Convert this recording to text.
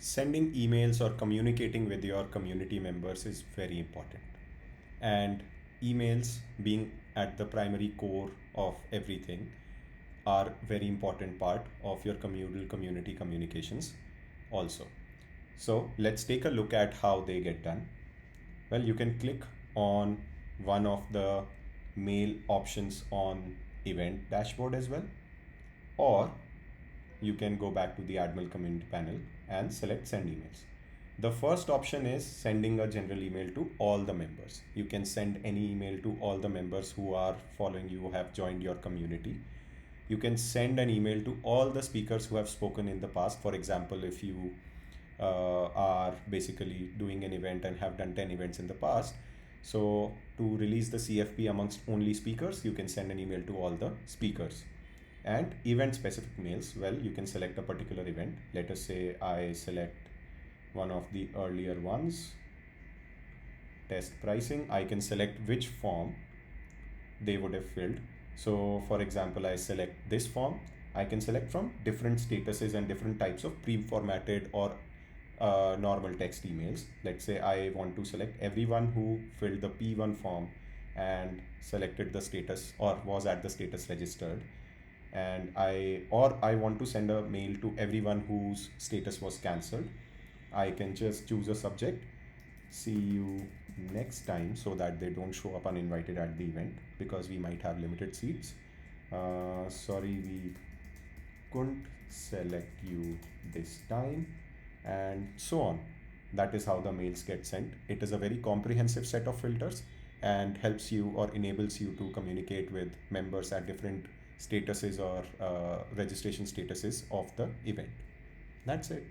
Sending emails or communicating with your community members is very important. And emails, being at the primary core of everything, are very important part of your communal community communications also. So let's take a look at how they get done. Well, you can click on one of the mail options on event dashboard as well, or you can go back to the Admiral community panel and select send emails. The first option is sending a general email to all the members. You can send any email to all the members who are following you, who have joined your community. You can send an email to all the speakers who have spoken in the past. For example, if you are basically doing an event and have done 10 events in the past, so to release the CFP amongst only speakers, you can send an email to all the speakers. And event specific mails, well, you can select a particular event. Let us say I select one of the earlier ones, test pricing. I can select which form they would have filled. So for example, I select this form. I can select from different statuses and different types of pre-formatted or normal text emails. Let's say I want to select everyone who filled the P1 form and selected the status or was at the status registered, and I want to send a mail to everyone whose status was cancelled. I can just choose a subject, see you next time, so that they don't show up uninvited at the event because we might have limited seats. Sorry, we couldn't select you this time, and so on. That is how the mails get sent. It is a very comprehensive set of filters and helps you or enables you to communicate with members at different statuses or registration statuses of the event. That's it.